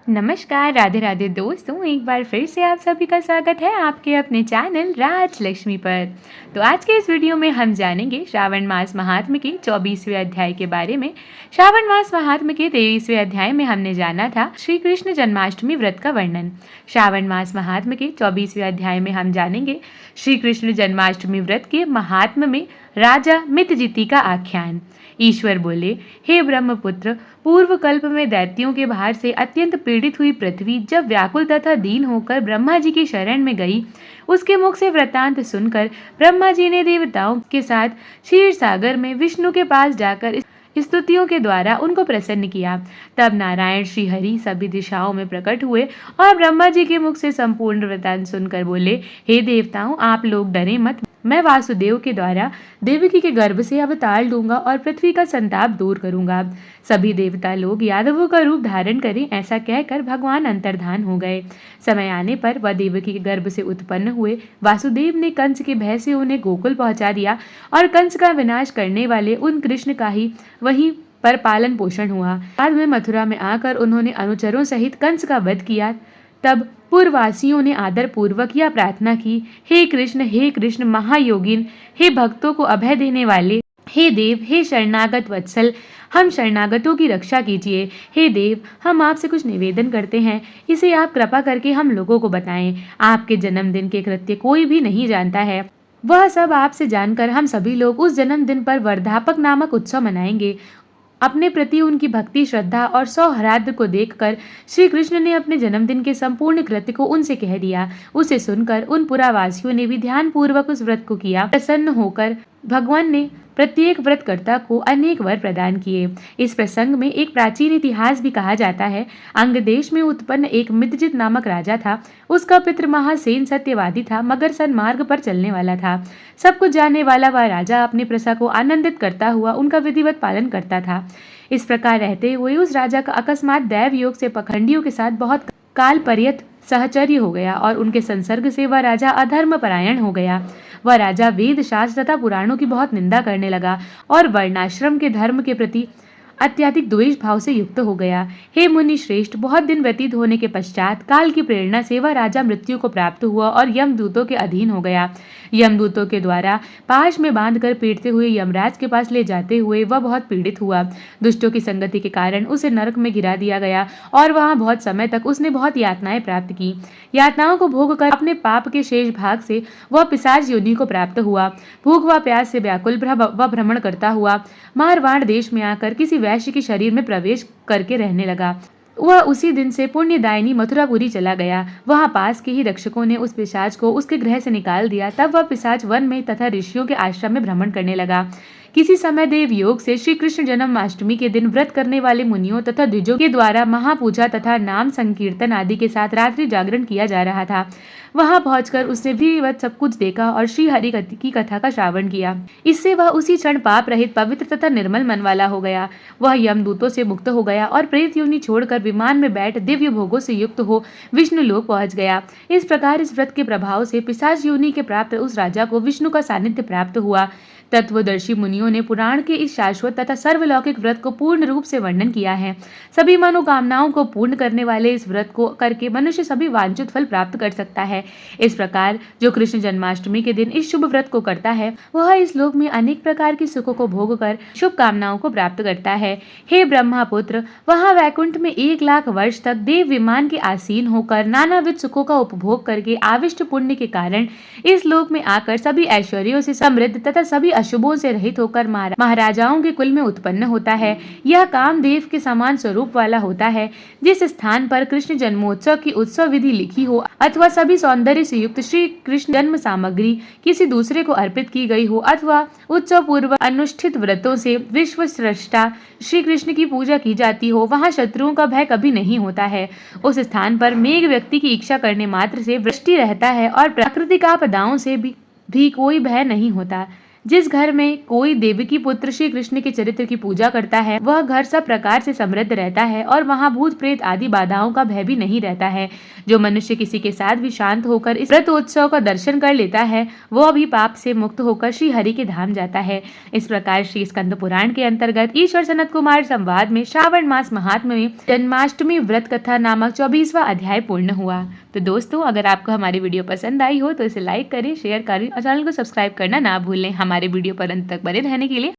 नमस्कार, राधे राधे दोस्तों। एक बार फिर से आप सभी का स्वागत है आपके अपने चैनल राजलक्ष्मी पर। तो आज के इस वीडियो में हम जानेंगे श्रावण मास महात्म्य के 24वें अध्याय के बारे में। श्रावण मास महात्म्य के 23वें अध्याय में हमने जाना था श्री कृष्ण जन्माष्टमी व्रत का वर्णन। श्रावण मास महात्म्य के 24वें अध्याय में हम जानेंगे श्री कृष्ण जन्माष्टमी व्रत के महात्म्य में राजा मितजिति का आख्यान। ईश्वर बोले, हे ब्रह्मपुत्र, पूर्व कल्प में दैत्यों के भार से अत्यंत पीड़ित हुई पृथ्वी जब व्याकुल तथा दीन होकर ब्रह्मा जी की शरण में गई, उसके मुख से वृत्तांत सुनकर ब्रह्मा जी ने देवताओं के साथ क्षीर सागर में विष्णु के पास जाकर स्तुतियों के द्वारा उनको प्रसन्न किया। तब नारायण श्री हरि सभी दिशाओं में प्रकट हुए और ब्रह्मा जी के मुख से संपूर्ण वृत्तांत सुनकर बोले, हे देवताओं, आप लोग डरे मत। मैं वासुदेव के द्वारा देवकी के गर्भ से अवतार लूंगा और पृथ्वी का संताप दूर करूंगा। सभी देवता लोग यादवों का रूप धारण करें, ऐसा कहकर भगवान अंतर्धान हो गए। समय आने पर वह देवकी के गर्भ से उत्पन्न हुए। वासुदेव ने कंस के भय से उन्हें गोकुल पहुंचा दिया और कंस का विनाश करने वाले उन कृष्ण का ही वहीं पर पालन पोषण हुआ। बाद में मथुरा में आकर उन्होंने अनुचरों सहित कंस का वध किया। तब पूर्ववासियों ने आदर पूर्वक यह प्रार्थना की, हे कृष्ण महायोगिन, हे भक्तों को अभय देने वाले, हे देव, हे शरणागत वत्सल, हम शरणागतों की रक्षा कीजिए। हे देव, हम आपसे कुछ निवेदन करते हैं, इसे आप कृपा करके हम लोगों को बताएं। आपके जन्मदिन के कृत्य कोई भी नहीं जानता है। वह सब आपसे जानकर हम सभी लोग उस जन्मदिन पर वर्धापक नामक उत्सव मनाएंगे। अपने प्रति उनकी भक्ति, श्रद्धा और सौहार्द को देखकर श्री कृष्ण ने अपने जन्मदिन के संपूर्ण कृत्य को उनसे कह दिया। उसे सुनकर उन पुरावासियों ने भी ध्यान पूर्वक उस व्रत को किया। प्रसन्न होकर भगवान ने प्रत्येक व्रतकर्ता को अनेक वर प्रदान किए। इस प्रसंग में एक प्राचीन इतिहास भी कहा जाता है। अंग देश में उत्पन्न एक मितजित नामक राजा था। उसका पितृ महासेन सत्यवादी था, मगर सन्मार्ग पर चलने वाला था। सब कुछ जानने वाला वह राजा अपनी प्रजा को आनंदित करता हुआ उनका विधिवत पालन करता था। इस प्रकार रहते हुए उस राजा का अकस्मात दैव योग से पखंडियों के साथ बहुत काल पर्यंत सहचर्य हो गया और उनके संसर्ग से वह राजा अधर्म परायण हो गया। वह राजा वेद शास्त्र तथा पुराणों की बहुत निंदा करने लगा और वर्णाश्रम के धर्म के प्रति अत्यधिक द्वेष भाव से युक्त हो गया। हे मुनि श्रेष्ठ, बहुत दिन व्यतीत होने के पश्चात काल की प्रेरणा से वह राजा मृत्यु को प्राप्त हुआ और यमदूतों के अधीन हो गया। यमदूतों के द्वारा पाश में बांधकर पीटते हुए यमराज के पास ले जाते हुए वह बहुत पीड़ित हुआ। दुष्टों की संगति के कारण उसे नरक में गिरा दिया गया और वहां बहुत समय तक उसने बहुत यातनाएं प्राप्त की। यातनाओं को भोग कर अपने पाप के शेष भाग से वह पिशाच योनि को प्राप्त हुआ। भूख व प्यास से व्याकुल वह भ्रमण करता हुआ मारवाड़ देश में आकर किसी वैश्य के शरीर में प्रवेश करके रहने लगा। वह उसी दिन से पुण्यदायिनी मथुरापुरी चला गया। वहां पास के ही रक्षकों ने उस पिशाच को उसके गृह से निकाल दिया। तब वह पिशाच वन में तथा ऋषियों के आश्रम में भ्रमण करने लगा। किसी समय देव योग से श्री कृष्ण जन्माष्टमी के दिन व्रत करने वाले मुनियों तथा द्विजों के द्वारा महापूजा तथा नाम संकीर्तन आदि के साथ रात्रि जागरण किया जा रहा था। वहां पहुंचकर उसने विधिवत सब कुछ देखा और श्री हरि की कथा का श्रावण किया। इससे वह उसी क्षण पाप रहित, पवित्र तथा निर्मल मन वाला हो गया। वह यमदूतों से मुक्त हो गया और प्रेत योनि छोड़कर विमान में बैठ दिव्य भोगों से युक्त हो विष्णु लोक पहुंच गया। इस प्रकार इस व्रत के प्रभाव से पिशाच योनि के प्राप्त उस राजा को विष्णु का सानिध्य प्राप्त हुआ। तत्वदर्शी मुनियों ने पुराण के इस शाश्वत तथा सर्वलौकिक व्रत को पूर्ण रूप से वर्णन किया है। सभी मनोकामनाओं को पूर्ण करने वाले इस व्रत को करके मनुष्य सभी वांछित फल प्राप्त कर सकता है। इस प्रकार जो कृष्ण जन्माष्टमी के दिन इस शुभ व्रत को करता है, वह इस लोक में अनेक प्रकार के सुखों को भोग कर शुभ कामनाओं को प्राप्त करता है। हे ब्रह्मापुत्र, वहां वैकुंठ में 1,00,000 वर्ष तक देव विमान के आसीन होकर नानाविध सुखों का उपभोग करके आविष्ट पुण्य के कारण इस लोक में आकर सभी ऐश्वर्यों से समृद्ध तथा सभी अशुभों से रहित होकर महाराजाओं के कुल में उत्पन्न होता है। यह कामदेव के समान स्वरूप वाला होता है। जिस स्थान पर कृष्ण जन्मोत्सव की उत्सव विधि लिखी हो अथवा सभी सौंदर्य से युक्त श्री कृष्ण जन्म सामग्री किसी दूसरे को अर्पित की गई हो अथवा उत्सव पूर्व अनुष्ठित व्रतों से विश्व स्रष्टा श्री कृष्ण की पूजा की जाती हो, वहां शत्रुओं का भय कभी नहीं होता है। उस स्थान पर मेघ व्यक्ति की इच्छा करने मात्र से वृष्टि रहता है और प्राकृतिक आपदाओं से भी कोई भय नहीं होता। जिस घर में कोई देवकी पुत्र श्री कृष्ण के चरित्र की पूजा करता है वह घर सब प्रकार से समृद्ध रहता है और वहाँ भूत प्रेत आदि बाधाओं का भय भी नहीं रहता है। जो मनुष्य किसी के साथ भी शांत होकर इस व्रतोत्सव का दर्शन कर लेता है वो भी पाप से मुक्त होकर श्री हरि के धाम जाता है। इस प्रकार श्री स्कंद पुराण के अंतर्गत ईश्वर सनत कुमार संवाद में श्रावण मास महात्म्य में जन्माष्टमी व्रत कथा नामक 24वां अध्याय पूर्ण हुआ। तो दोस्तों, अगर आपको हमारी वीडियो पसंद आई हो तो इसे लाइक करें, शेयर करें और चैनल को सब्सक्राइब करना ना भूलें। हमारे वीडियो पर अंत तक बने रहने के लिए